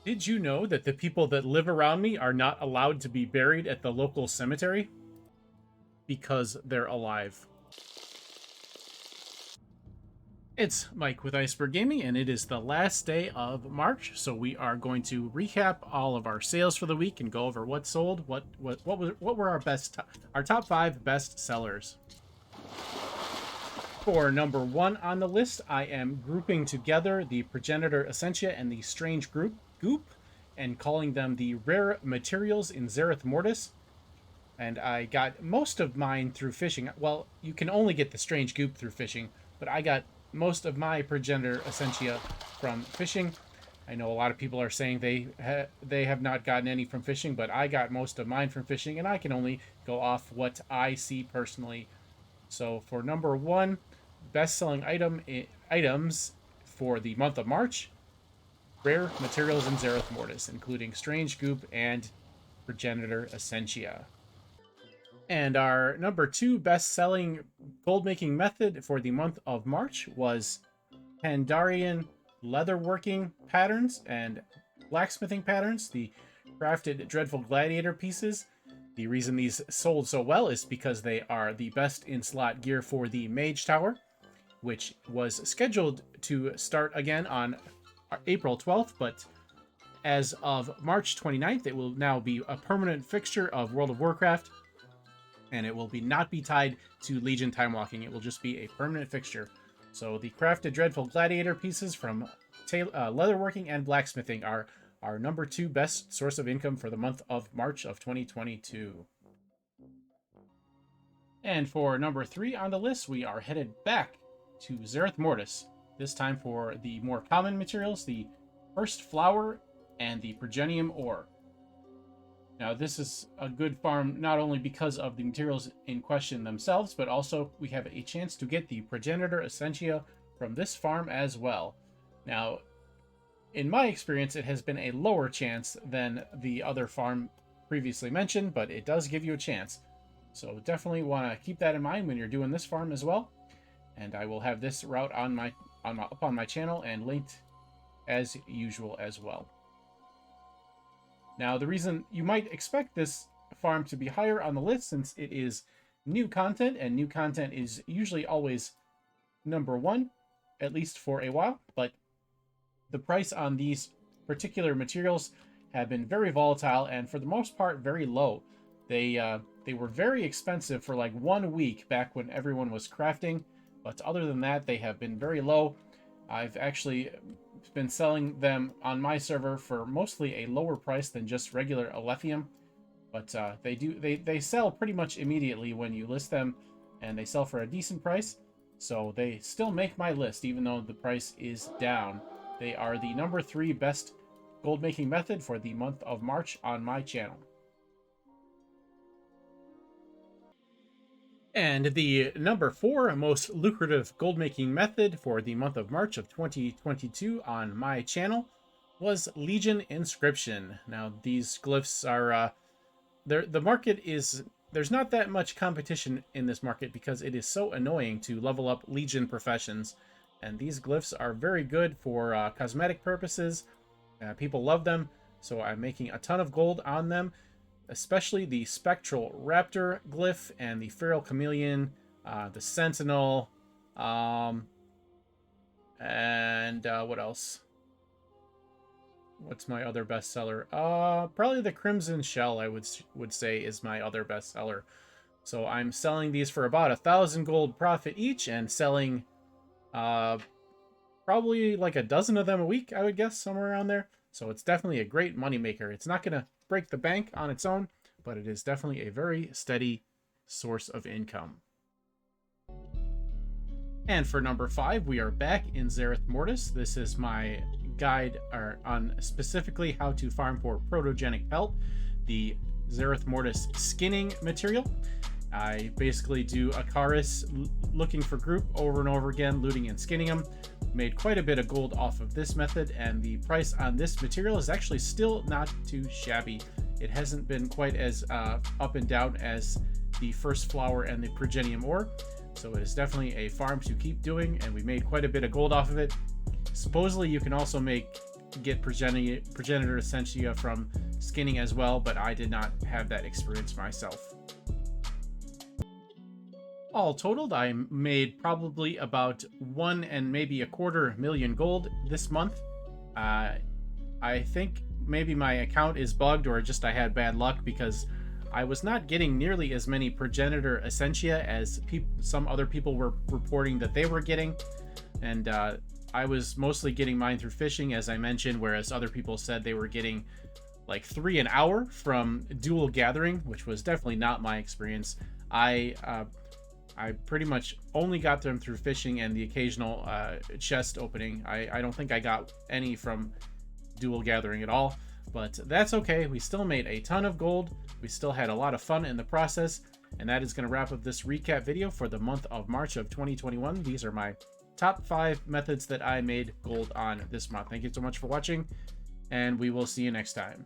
Did you know that the people that live around me are not allowed to be buried at the local cemetery? Because they're alive. It's Mike with Iceberg Gaming, and it is the last day of March, so we are going to recap all of our sales for the week and go over what sold, what were our top 5 best sellers. For number 1 on the list, I am grouping together the Progenitor Essentia and the Strange Goop, and calling them the Rare Materials in Azeroth Mortis. And I got most of mine through fishing. Well, you can only get the Strange Goop through fishing, but I got most of my Progenitor Essentia from fishing. I know a lot of people are saying they have not gotten any from fishing, but I got most of mine from fishing, and I can only go off what I see personally. So for number 1, best-selling items for the month of March, Rare Materials in Azeroth Mortis, including Strange Goop and Progenitor Essentia. And our number 2 best-selling gold-making method for the month of March was Pandarian leatherworking patterns and blacksmithing patterns, the crafted Dreadful Gladiator pieces. The reason these sold so well is because they are the best in-slot gear for the Mage Tower, which was scheduled to start again on April 12th, but as of March 29th, it will now be a permanent fixture of World of Warcraft, and it will not be tied to Legion time walking. It will just be a permanent fixture. So the crafted Dreadful Gladiator pieces from leatherworking and blacksmithing are our number 2 best source of income for the month of March of 2022. And for number 3 on the list, we are headed back to Azeroth Mortis, this time for the more common materials, the First Flower and the Progenium Ore. Now, this is a good farm not only because of the materials in question themselves, but also we have a chance to get the Progenitor Essentia from this farm as well. Now, in my experience, it has been a lower chance than the other farm previously mentioned, but it does give you a chance. So definitely want to keep that in mind when you're doing this farm as well. And I will have this route up on my channel and linked as usual as well. Now, the reason you might expect this farm to be higher on the list, since it is new content, and new content is usually always number 1, at least for a while, but the price on these particular materials have been very volatile and for the most part very low. They were very expensive for like 1 week back when everyone was crafting, but other than that, they have been very low. I've actually been selling them on my server for mostly a lower price than just regular Alephium, but they sell pretty much immediately when you list them, and they sell for a decent price, so they still make my list even though the price is down. They are the number 3 best gold making method for the month of March on my channel. And the number 4 most lucrative gold making method for the month of March of 2022 on my channel was Legion Inscription. Now, these glyphs are the market is, there's not that much competition in this market because it is so annoying to level up Legion professions, and these glyphs are very good for cosmetic purposes. People love them, so I'm making a ton of gold on them, especially the Spectral Raptor glyph and the Feral Chameleon, the Sentinel, and what else? What's my other bestseller? Probably the Crimson Shell, I would say, is my other bestseller. So I'm selling these for about 1,000 gold profit each, and selling probably like a dozen of them a week, I would guess, somewhere around there. So it's definitely a great moneymaker. It's not going to break the bank on its own, but it is definitely a very steady source of income. And for number 5, we are back in Azeroth Mortis. This is my guide on specifically how to farm for Protogenic Pelt, the Azeroth Mortis skinning material. I basically do Akaris looking for group over and over again, looting and skinning them. Made quite a bit of gold off of this method, and the price on this material is actually still not too shabby. It hasn't been quite as up and down as the First Flower and the Progenium Ore, so it is definitely a farm to keep doing, and we made quite a bit of gold off of it. Supposedly you can also make get progenitor essentia from skinning as well, but I did not have that experience myself. All totaled, I made probably about 1 and maybe a quarter million gold this month. I think maybe my account is bugged, or just I had bad luck, because I was not getting nearly as many progenitor essentia as some other people were reporting that they were getting. And I was mostly getting mine through fishing, as I mentioned, whereas other people said they were getting like 3 an hour from dual gathering, which was definitely not my experience. I pretty much only got them through fishing and the occasional chest opening. I don't think I got any from dual gathering at all, but that's okay. We still made a ton of gold. We still had a lot of fun in the process, and that is going to wrap up this recap video for the month of March of 2021. These are my top 5 methods that I made gold on this month. Thank you so much for watching, and we will see you next time.